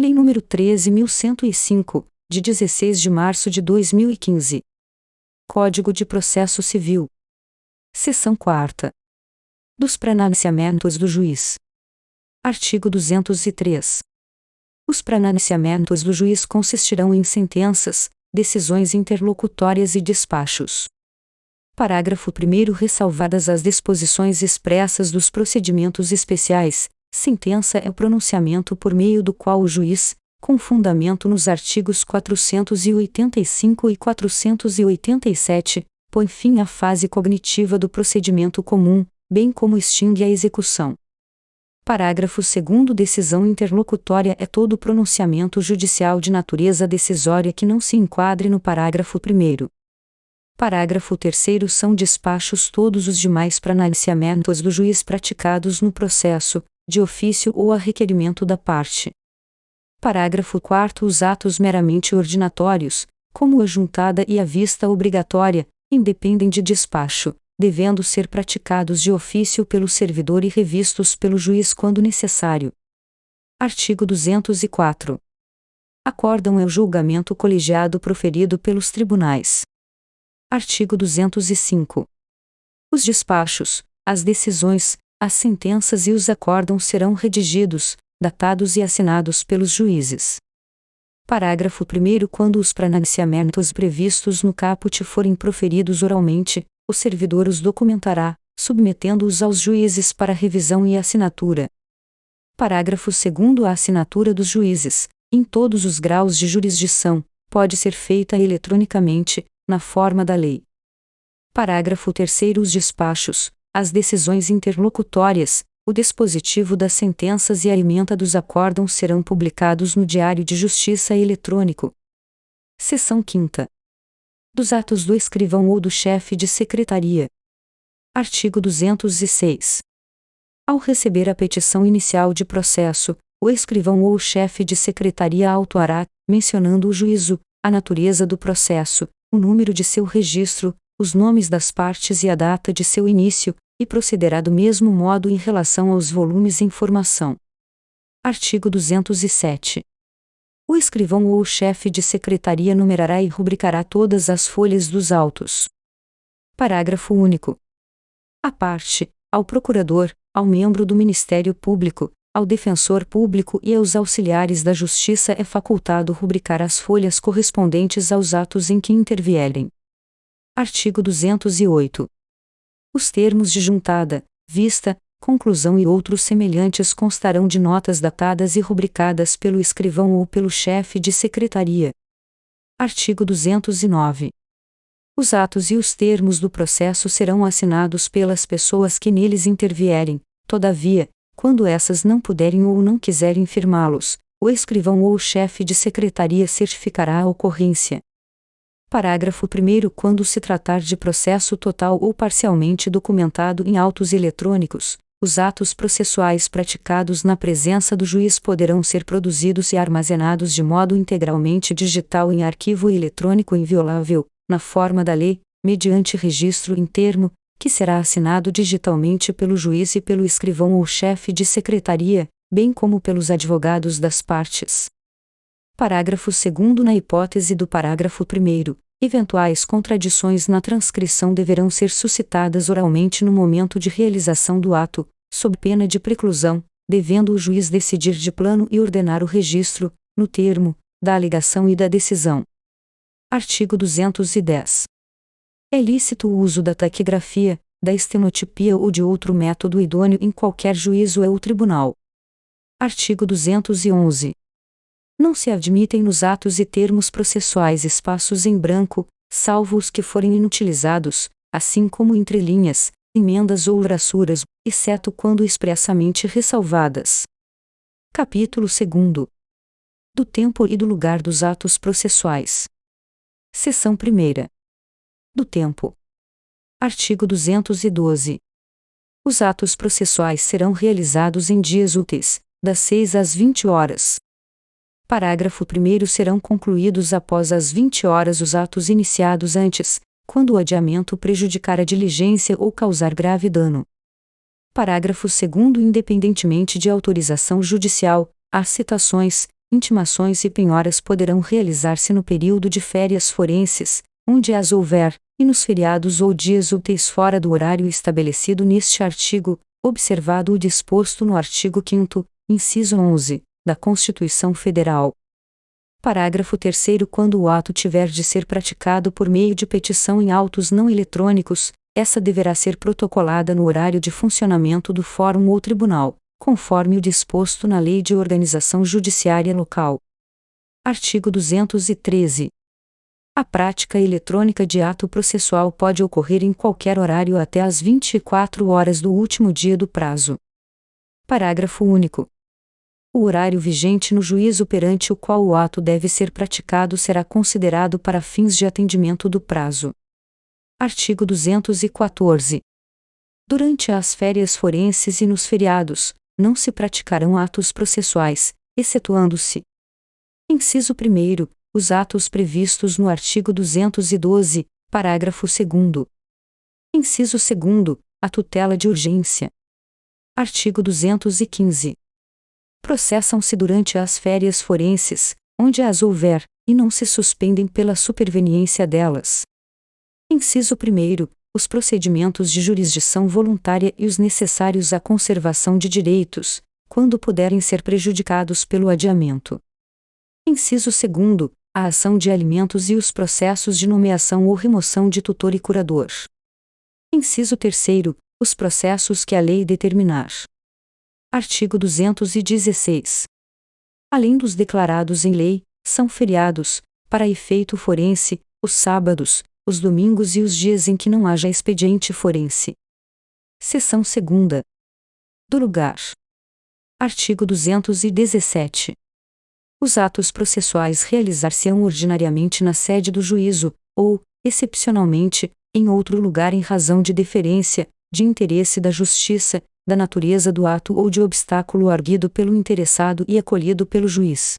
Lei nº 13.105, de 16 de março de 2015. Código de Processo Civil. Seção 4ª. Dos pronunciamentos do juiz. Artigo 203. Os pronunciamentos do juiz consistirão em sentenças, decisões interlocutórias e despachos. Parágrafo 1º. Ressalvadas as disposições expressas dos procedimentos especiais, sentença é o pronunciamento por meio do qual o juiz, com fundamento nos artigos 485 e 487, põe fim à fase cognitiva do procedimento comum, bem como extingue a execução. Parágrafo 2º. Decisão interlocutória é todo pronunciamento judicial de natureza decisória que não se enquadre no parágrafo 1º. Parágrafo 3º. São despachos todos os demais pronunciamentos do juiz praticados no processo, de ofício ou a requerimento da parte. Parágrafo 4º. Os atos meramente ordinatórios, como a juntada e a vista obrigatória, independem de despacho, devendo ser praticados de ofício pelo servidor e revistos pelo juiz quando necessário. Artigo 204. Acórdão é o julgamento colegiado proferido pelos tribunais. Artigo 205. Os despachos, as decisões, as sentenças e os acórdãos serão redigidos, datados e assinados pelos juízes. Parágrafo 1º. Quando os pronunciamentos previstos no caput forem proferidos oralmente, o servidor os documentará, submetendo-os aos juízes para revisão e assinatura. Parágrafo 2º. A assinatura dos juízes, em todos os graus de jurisdição, pode ser feita eletronicamente, na forma da lei. Parágrafo 3º. Os despachos, as decisões interlocutórias, o dispositivo das sentenças e a ementa dos acórdãos serão publicados no Diário de Justiça eletrônico. Seção 5ª. Dos atos do escrivão ou do chefe de secretaria. Artigo 206. Ao receber a petição inicial de processo, o escrivão ou o chefe de secretaria autuará, mencionando o juízo, a natureza do processo, o número de seu registro, os nomes das partes e a data de seu início, e procederá do mesmo modo em relação aos volumes em formação. Artigo 207. O escrivão ou o chefe de secretaria numerará e rubricará todas as folhas dos autos. Parágrafo único. À parte, ao procurador, ao membro do Ministério Público, ao defensor público e aos auxiliares da Justiça é facultado rubricar as folhas correspondentes aos atos em que intervierem. Artigo 208. Os termos de juntada, vista, conclusão e outros semelhantes constarão de notas datadas e rubricadas pelo escrivão ou pelo chefe de secretaria. Artigo 209. Os atos e os termos do processo serão assinados pelas pessoas que neles intervierem, todavia, quando essas não puderem ou não quiserem firmá-los, o escrivão ou o chefe de secretaria certificará a ocorrência. Parágrafo 1º. Quando se tratar de processo total ou parcialmente documentado em autos eletrônicos, os atos processuais praticados na presença do juiz poderão ser produzidos e armazenados de modo integralmente digital em arquivo eletrônico inviolável, na forma da lei, mediante registro em termo, que será assinado digitalmente pelo juiz e pelo escrivão ou chefe de secretaria, bem como pelos advogados das partes. Parágrafo 2º. Na hipótese do parágrafo 1º, eventuais contradições na transcrição deverão ser suscitadas oralmente no momento de realização do ato, sob pena de preclusão, devendo o juiz decidir de plano e ordenar o registro, no termo, da alegação e da decisão. Artigo 210. É lícito o uso da taquigrafia, da estenotipia ou de outro método idôneo em qualquer juízo ou tribunal. Artigo 211. Não se admitem nos atos e termos processuais espaços em branco, salvo os que forem inutilizados, assim como entrelinhas, emendas ou rasuras, exceto quando expressamente ressalvadas. Capítulo 2º. Do tempo e do lugar dos atos processuais. Seção 1ª. Do tempo. Artigo 212. Os atos processuais serão realizados em dias úteis, das 6 às 20 horas. Parágrafo 1º. Serão concluídos após as 20 horas os atos iniciados antes, quando o adiamento prejudicar a diligência ou causar grave dano. Parágrafo 2º. Independentemente de autorização judicial, há citações, intimações e penhoras poderão realizar-se no período de férias forenses, onde as houver, e nos feriados ou dias úteis fora do horário estabelecido neste artigo, observado o disposto no artigo 5º, inciso 11, da Constituição Federal. Parágrafo 3º. Quando o ato tiver de ser praticado por meio de petição em autos não eletrônicos, essa deverá ser protocolada no horário de funcionamento do fórum ou tribunal, conforme o disposto na Lei de Organização Judiciária Local. Artigo 213. A prática eletrônica de ato processual pode ocorrer em qualquer horário até às 24 horas do último dia do prazo. Parágrafo único. O horário vigente no juízo perante o qual o ato deve ser praticado será considerado para fins de atendimento do prazo. Artigo 214. Durante as férias forenses e nos feriados, não se praticarão atos processuais, excetuando-se: inciso 1º, os atos previstos no artigo 212, parágrafo 2º. Inciso 2º, a tutela de urgência. Artigo 215. Processam-se durante as férias forenses, onde as houver, e não se suspendem pela superveniência delas. Inciso 1º, os procedimentos de jurisdição voluntária e os necessários à conservação de direitos, quando puderem ser prejudicados pelo adiamento. Inciso 2º, a ação de alimentos e os processos de nomeação ou remoção de tutor e curador. Inciso 3º, os processos que a lei determinar. Artigo 216. Além dos declarados em lei, são feriados, para efeito forense, os sábados, os domingos e os dias em que não haja expediente forense. Seção 2ª. Do lugar. Artigo 217. Os atos processuais realizar-se-ão ordinariamente na sede do juízo, ou, excepcionalmente, em outro lugar em razão de deferência, de interesse da justiça, da natureza do ato ou de obstáculo arguido pelo interessado e acolhido pelo juiz.